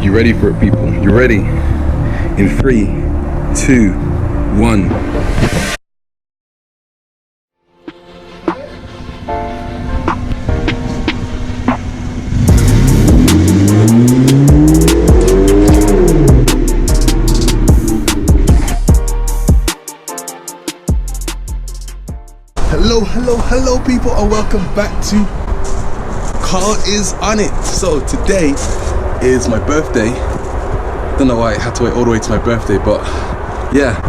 You ready for it, people? You ready? In 3, 2, 1. Hello people, and welcome back to Carl is on it. So today is my birthday. Don't know why I had to wait all the way to my birthday, but yeah,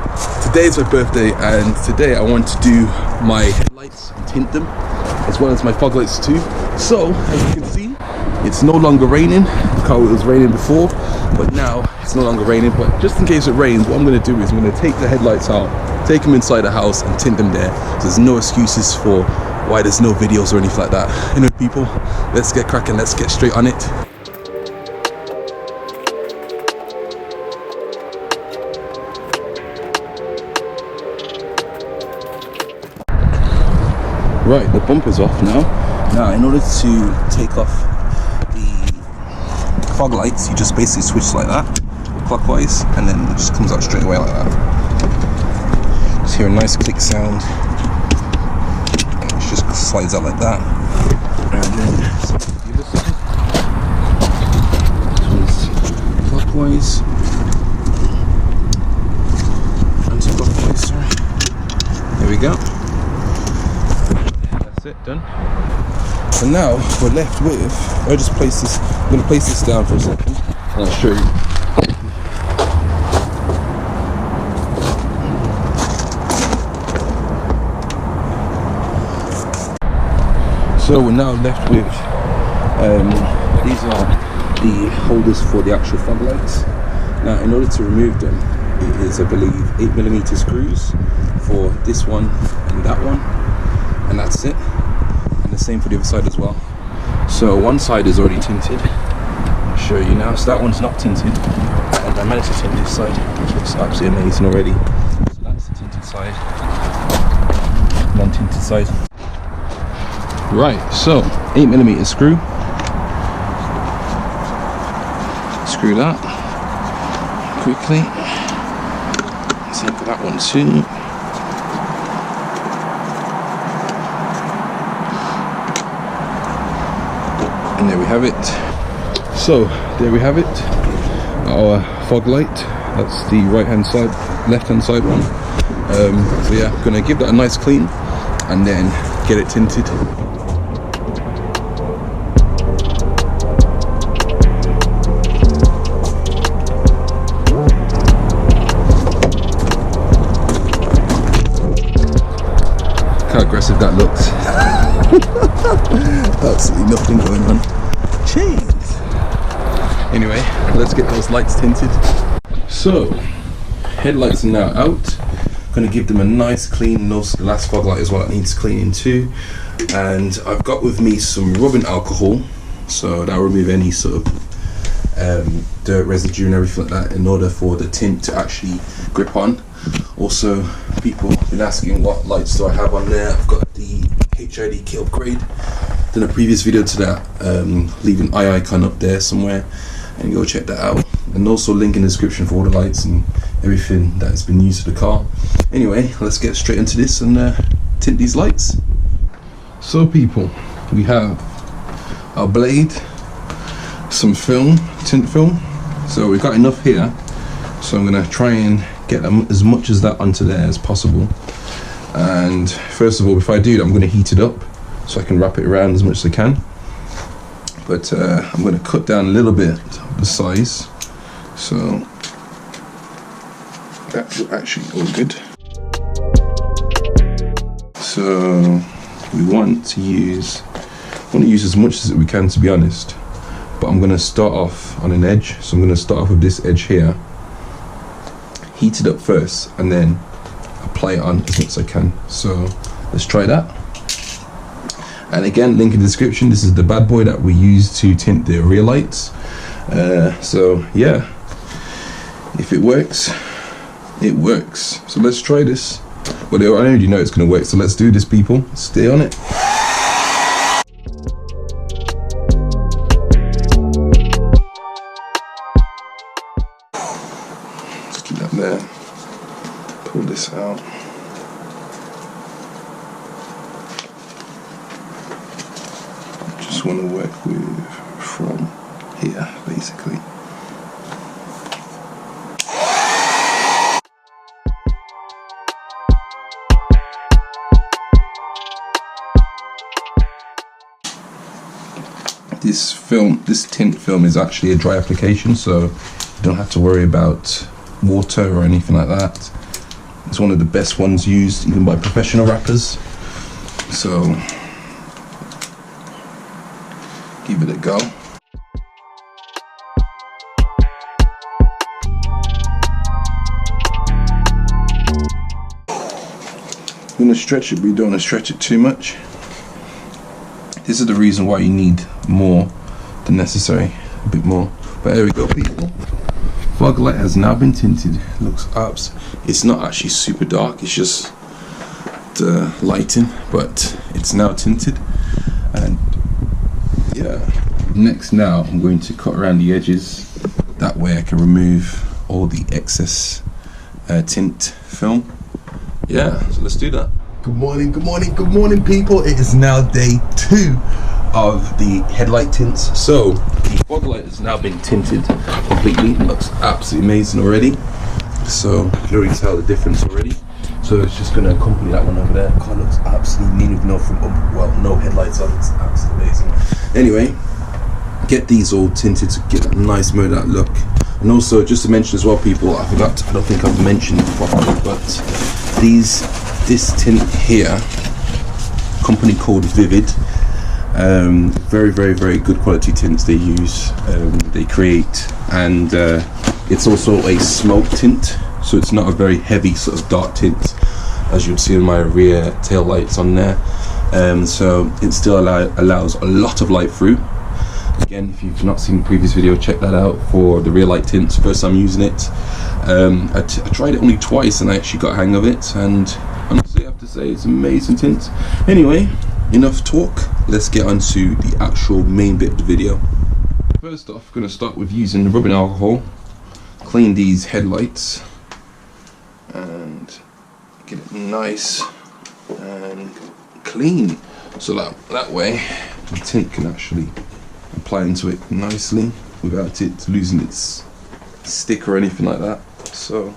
today is my birthday, and today I want to do my headlights and tint them, as well as my fog lights too. So as you can see, it's no longer raining. It was raining before, but now it's no longer raining. But just in case it rains, what I'm going to do is I'm going to take the headlights out, take them inside the house and tint them there. So there's no excuses for why there's no videos or anything like that. Anyway people, let's get cracking, let's get straight on it. Right, the bumper's off now. Now in order to take off the fog lights, you just basically switch like that, clockwise, and then it just comes out straight away like that. Just hear a nice click sound. It just slides out like that. And then the other side. This one's clockwise. Anti-clockwise, sorry. There we go. That's it, done. So now we're left with, I'll just place this, I'm going to place this down for a second and I'll show you. So we're now left with, these are the holders for the actual fog lights. Now in order to remove them, it is I believe 8mm screws for this one and that one, and that's it. And the same for the other side as well. So one side is already tinted, I'll show you now. So that one's not tinted, and I managed to tint this side, which looks absolutely amazing already. So that's the tinted side, non-tinted side. Right, so 8mm screw. Screw that quickly. Same for that one too. And there we have it. So there we have it. Our fog light. That's the right hand side, left hand side one. So yeah, I'm gonna give that a nice clean and then get it tinted. How aggressive that looks. Absolutely nothing going on. Jeez. Anyway, let's get those lights tinted. So, headlights are now out. Gonna give them a nice clean. The last fog light is what it needs cleaning too. And I've got with me some rubbing alcohol, so that'll remove any sort of dirt residue and everything like that, in order for the tint to actually grip on. Also, people have been asking what lights do I have on there. I've got the HID kit upgrade. Done a previous video to that, leave an eye icon up there somewhere and go check that out, and also link in the description for all the lights and everything that's been used to the car. Anyway, let's get straight into this and tint these lights. So people, we have our blade, some film, tint film. So we've got enough here, so I'm gonna try and get as much as that onto there as possible. And first of all, before I do that, I'm going to heat it up so I can wrap it around as much as I can. But I'm going to cut down a little bit of the size, so that's actually all good. So we want to use as much as we can, to be honest, but I'm going to start off on an edge. So I'm going to start off with this edge here, heat it up first, and then apply it on as much as I can. So let's try that. And again, link in the description. This is the bad boy that we use to tint the rear lights. So yeah, if it works, it works. So let's try this. Well, I already know it's going to work, so let's do this, people. Stay on it. Keep that there. Pull this out. Just want to work with from here, basically. This tint film is actually a dry application, so you don't have to worry about water or anything like that. It's one of the best ones used even by professional rappers. So give it a go. I'm gonna stretch it, but you don't want to stretch it too much. This is the reason why you need more than necessary, a bit more. But there we go, people. Foglight has now been tinted. Looks abs. It's not actually super dark, it's just the lighting, but it's now tinted. And yeah, next now I'm going to cut around the edges. That way I can remove all the excess tint film. Yeah, so let's do that. Good morning, good morning, good morning, people. It is now day 2 of the headlight tints. So the Foglight has now been tinted completely. It looks absolutely amazing already. So you can already tell the difference already. So it's just going to accompany that one over there. Car looks absolutely neat with no headlights on. It's absolutely amazing. Anyway, get these all tinted to get that nice mode out look. And also, just to mention as well, people, I don't think I've mentioned it properly, but this tint here, company called Vivid, very good quality tints they use, they create, and it's also a smoke tint, so it's not a very heavy sort of dark tint as you'd see in my rear tail lights on there. So it still allows a lot of light through. Again, if you've not seen the previous video, check that out for the rear light tints. First time using it. I tried it only twice and I actually got a hang of it, and honestly I have to say it's amazing tint. Anyway, enough talk, let's get on to the actual main bit of the video. First off, I'm going to start with using the rubbing alcohol, clean these headlights and get it nice and clean, so that way the tint can actually apply into it nicely without it losing its stick or anything like that. So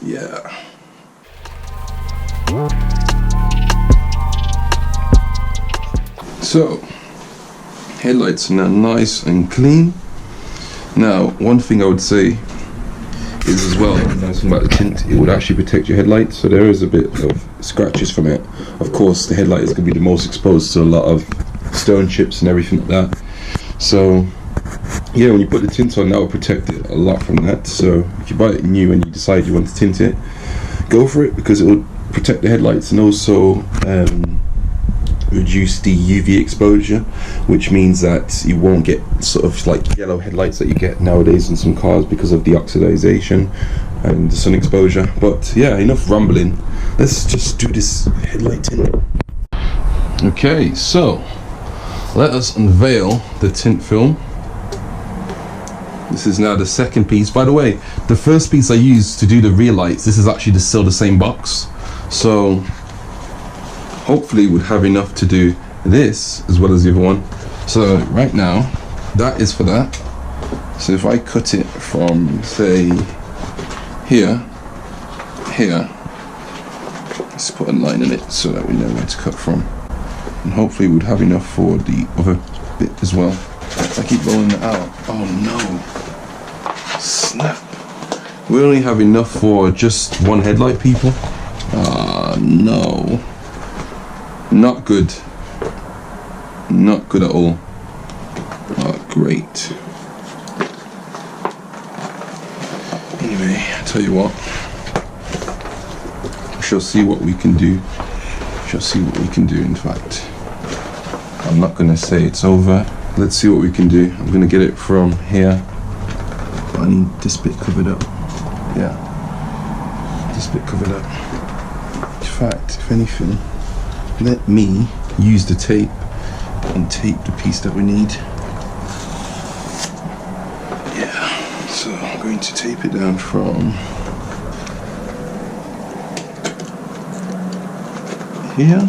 yeah. So headlights are now nice and clean. Now one thing I would say is as well, nice thing about the tint, it would actually protect your headlights, so there is a bit of scratches from it. Of course the headlight is going to be the most exposed to a lot of stone chips and everything like that. So yeah, when you put the tint on, that will protect it a lot from that. So if you buy it new and you decide you want to tint it, go for it, because it will protect the headlights and also reduce the UV exposure, which means that you won't get sort of like yellow headlights that you get nowadays in some cars because of the oxidization and the sun exposure. But yeah, enough rambling, let's just do this headlight tint. Okay, so let us unveil the tint film. This is now the second piece. By the way, the first piece I used to do the rear lights, this is actually still the same box, so hopefully would have enough to do this as well as the other one. So right now, that is for that. So if I cut it from, say, here, let's put a line in it so that we know where to cut from. And hopefully we'd have enough for the other bit as well. I keep rolling it out. Oh no. Snap. We only have enough for just one headlight, people. Ah, no. Not good. Not good at all. Oh, great. Anyway, I tell you what. We shall see what we can do. We shall see what we can do, in fact. I'm not going to say it's over. Let's see what we can do. I'm going to get it from here. But I need this bit covered up. Yeah. This bit covered up. In fact, if anything, let me use the tape and tape the piece that we need. Yeah. So I'm going to tape it down from here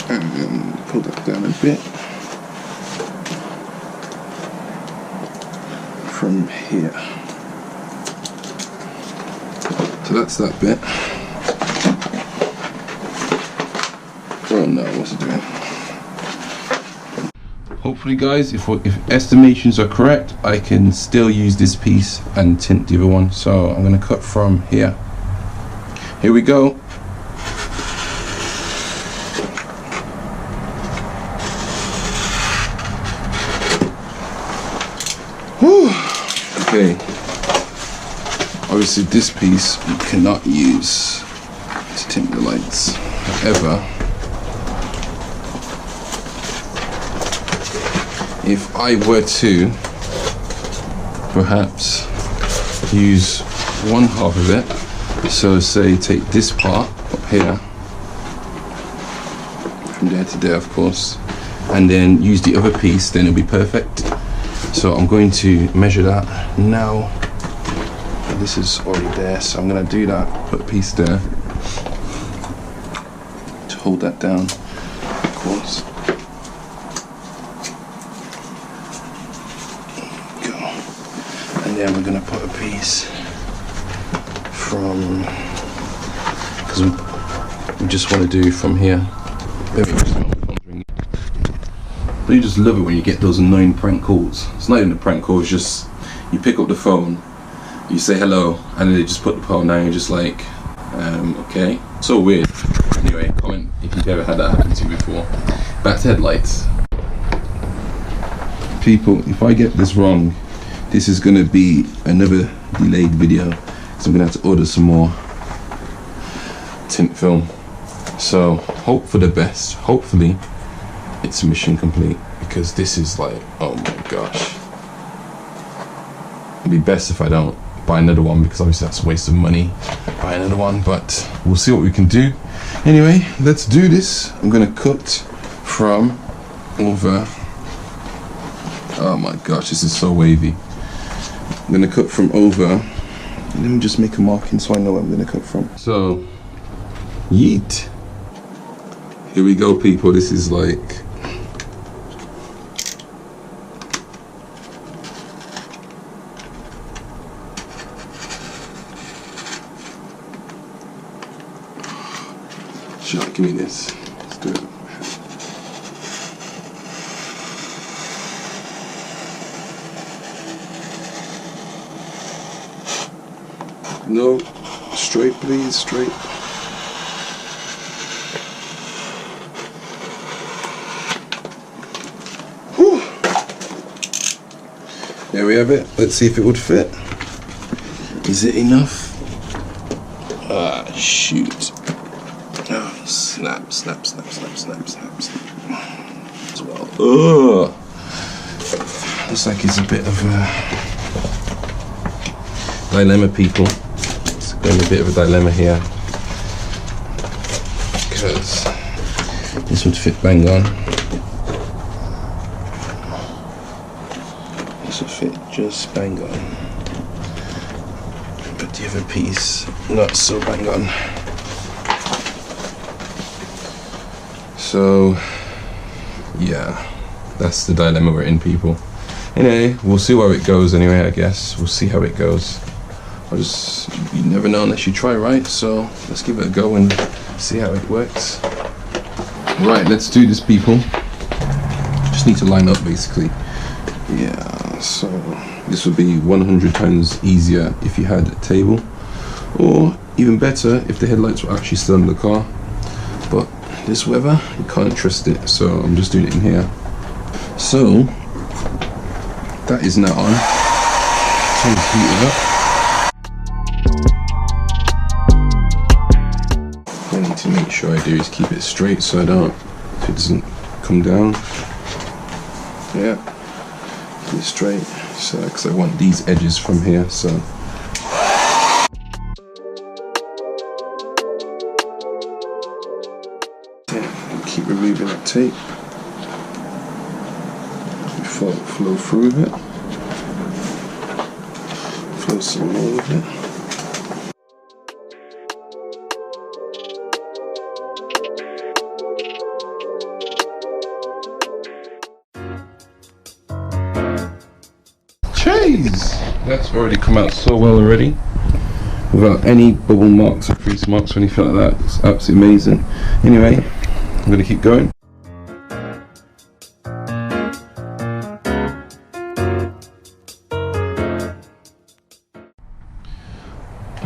and pull that down a bit from here. So that's that bit. Oh no, what's it doing? Hopefully guys, if estimations are correct, I can still use this piece and tint the other one. So I'm going to cut from here. Here we go. Whew. Okay. Obviously this piece you cannot use to tint the lights. However, if I were to perhaps use one half of it, so say take this part up here, from there to there of course, and then use the other piece, then it'll be perfect. So I'm going to measure that now. This is already there, so I'm going to do that, put a piece there to hold that down, of course. And then we're going to put a piece from, because we just want to do from here. But you just love it when you get those annoying prank calls. It's not even a prank call, it's just you pick up the phone, you say hello, and then they just put the phone down, you're just like, okay. So weird. Anyway, comment if you've ever had that happen to you before. Back to headlights. People, if I get this wrong, this is going to be another delayed video, so I'm going to have to order some more tint film. So hope for the best. Hopefully it's mission complete, because this is like, oh my gosh. It'd be best if I don't buy another one, because obviously that's a waste of money, buy another one, but we'll see what we can do. Anyway, let's do this. I'm going to cut from over, oh my gosh, this is so wavy. I'm going to cut from over, let me just make a marking so I know where I'm going to cut from. So, yeet. Here we go people, this is like, shit, give me this, let's do it. No, straight please, straight. Whew. There we have it. Let's see if it would fit. Is it enough? Ah, shoot. Oh, snap, snap, snap, snap, snap, snap, snap. As well. Ugh. Looks like it's a bit of a dilemma, people. Going a bit of a dilemma here, because this would fit bang on. This would fit just bang on, but the other piece not so bang on. So yeah, that's the dilemma we're in, people. Anyway, we'll see where it goes. Anyway, I guess we'll see how it goes. You never know unless you try, right? So let's give it a go and see how it works. Right, let's do this, people. Just need to line up, basically. Yeah, so this would be 100 times easier if you had a table, or even better if the headlights were actually still in the car. But this weather, you can't trust it, so I'm just doing it in here. So that is now on. Turn the heater up. To make sure I do is keep it straight so it doesn't come down. Yeah, keep it straight, so because I want these edges from here, so yeah, keep removing that tape before it flow through with it. Closer a little bit. Cheese! That's already come out so well already, without any bubble marks or crease marks or anything like that. It's absolutely amazing. Anyway, I'm going to keep going.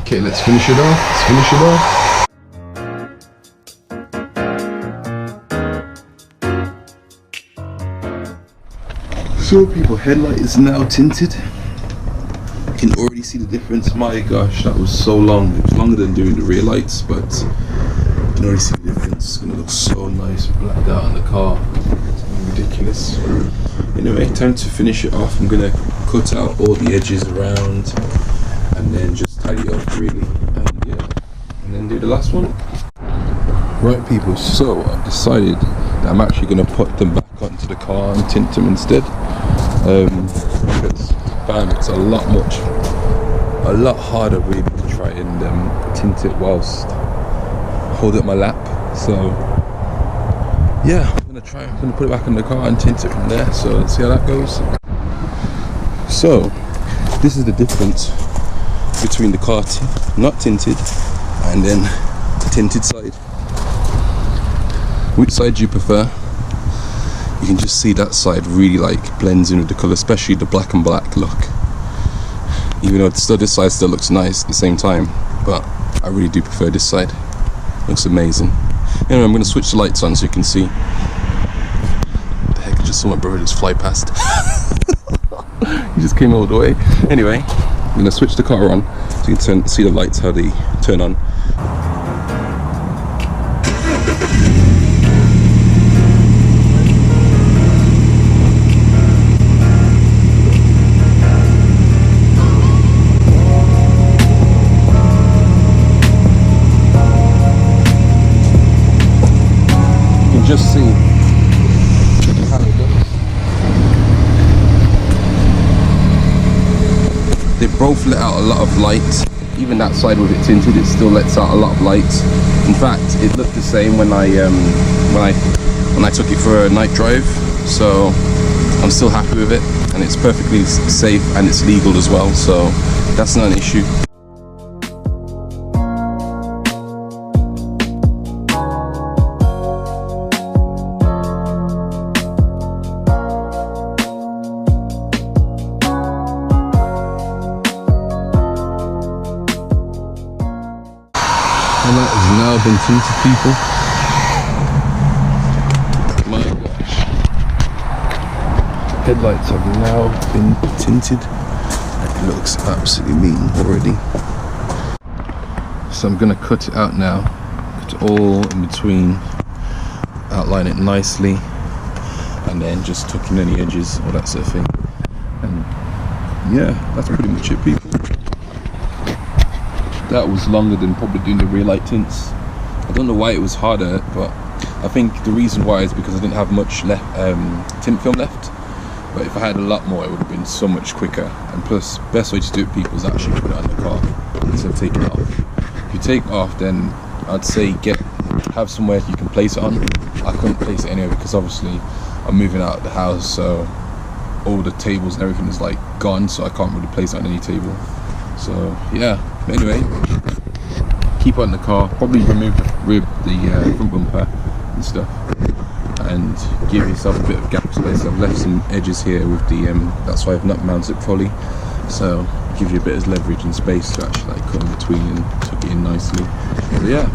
Okay, let's finish it off. Let's finish it off. So people, headlight is now tinted. You can already see the difference. My gosh, that was so long. It was longer than doing the rear lights, but you can already see the difference. It's gonna look so nice blacked out on the car. It's ridiculous. Anyway, time to finish it off. I'm gonna cut out all the edges around and then just tidy it up really. And yeah, and then do the last one. Right people, so I've decided that I'm actually gonna put them back onto the car and tint them instead. Because bam, it's a lot harder really to try and tint it whilst hold up my lap. So yeah, I'm gonna put it back in the car and tint it from there. So let's see how that goes. So this is the difference between the car not tinted and then the tinted side. Which side do you prefer? You can just see that side really like blends in with the colour, especially the black and black look. Even though this side still looks nice at the same time, but I really do prefer this side. Looks amazing. Anyway, I'm going to switch the lights on so you can see. What the heck, I just saw my brother just fly past. He just came all the way. Anyway, I'm going to switch the car on so you can see the lights, how they turn on. Just see how it looks. They both let out a lot of light. Even that side with it tinted, it still lets out a lot of light. In fact, it looked the same when I took it for a night drive. So I'm still happy with it, and it's perfectly safe and it's legal as well. So that's not an issue. And that has now been tinted, people. My gosh. Headlights have now been tinted. It looks absolutely mean already. So I'm going to cut it out now. Cut it all in between. Outline it nicely. And then just tuck in any edges, all that sort of thing. And yeah, that's pretty much it, people. That was longer than probably doing the rear light tints. I don't know why it was harder, but I think the reason why is because I didn't have much left, tint film left. But if I had a lot more, it would have been so much quicker. And plus, best way to do it, people, is actually put it on the car instead of taking it off. If you take it off, then I'd say have somewhere you can place it on. I couldn't place it anywhere because obviously I'm moving out of the house, so all the tables and everything is like gone, so I can't really place it on any table. So yeah, anyway, keep it in the car, probably remove the front bumper and stuff, and give yourself a bit of gap space. I've left some edges here with the, that's why I've not mounted it fully, so give you a bit of leverage and space to actually like cut in between and tuck it in nicely. So yeah,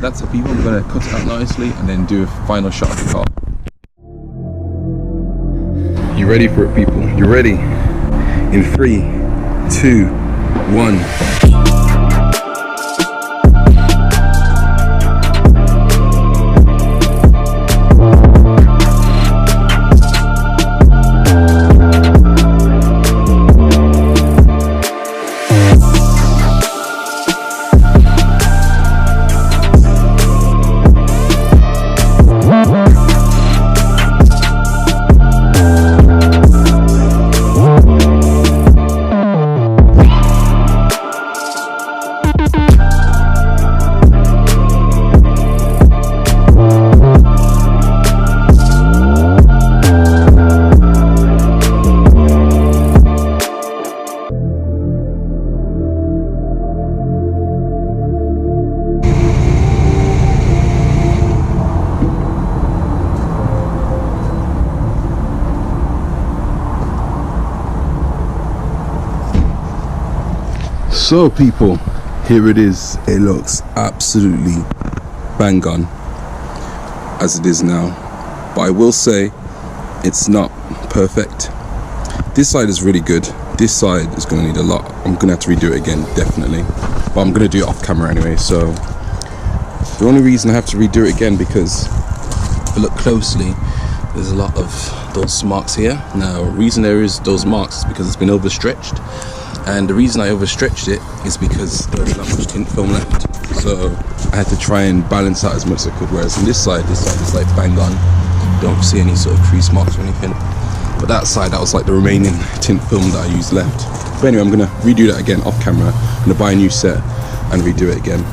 that's it, people. I'm going to cut it out nicely and then do a final shot of the car. You ready for it, people? You ready? In 3, 2, 1. So people, here it is. It looks absolutely bang on as it is now, but I will say it's not perfect. This side is really good. This side is going to need a lot. I'm going to have to redo it again, definitely, but I'm going to do it off camera anyway. So the only reason I have to redo it again, because if you look closely, there's a lot of those marks here. Now, the reason there is those marks is because it's been overstretched, and the reason I overstretched it is because there's not much tint film left, so I had to try and balance out as much as I could. Whereas on this side is like bang on. Don't see any sort of crease marks or anything, but that side, that was like the remaining tint film that I used left. But anyway, I'm gonna redo that again off camera. I'm gonna buy a new set and redo it again.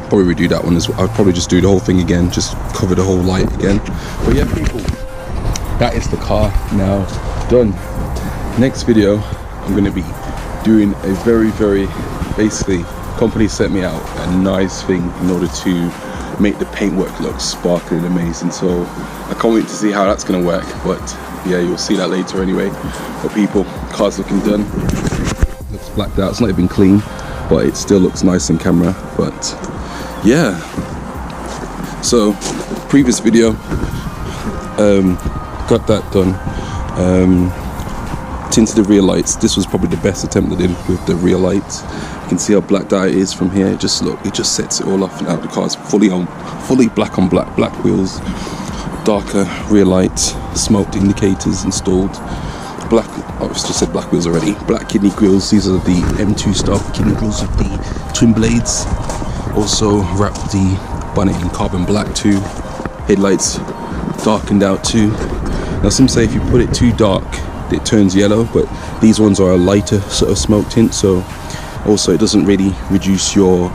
Probably redo that one as well. I'll probably just do the whole thing again, just cover the whole light again. But yeah people, that is the car now done. Next video, I'm going to be doing a very basically, company sent me out a nice thing in order to make the paintwork look sparkling and amazing, so I can't wait to see how that's going to work. But yeah, you'll see that later anyway. But people, car's looking done. Looks blacked out, it's not even clean, but it still looks nice in camera. But yeah, so previous video, got that done. Tinted the rear lights. This was probably the best attempt I did with the rear lights. You can see how black that is from here. It just sets it all off. Now the car's fully black on black, black wheels, darker rear lights, smoked indicators installed, black, oh, it's just said black wheels already, black kidney grills. These are the M2 style kidney grills with the twin blades. Also wrapped the bonnet in carbon black too. Headlights darkened out too. Now some say if you put it too dark it turns yellow, but these ones are a lighter sort of smoke tint, so also it doesn't really reduce your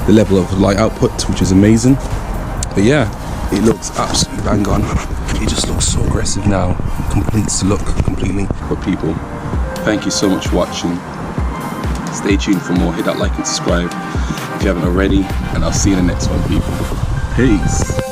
the level of light output, which is amazing. But yeah, it looks absolutely bang on. It just looks so aggressive now, completes the look completely. But people, thank you so much for watching. Stay tuned for more. Hit that like and subscribe if you haven't already, and I'll see you in the next one people. Peace.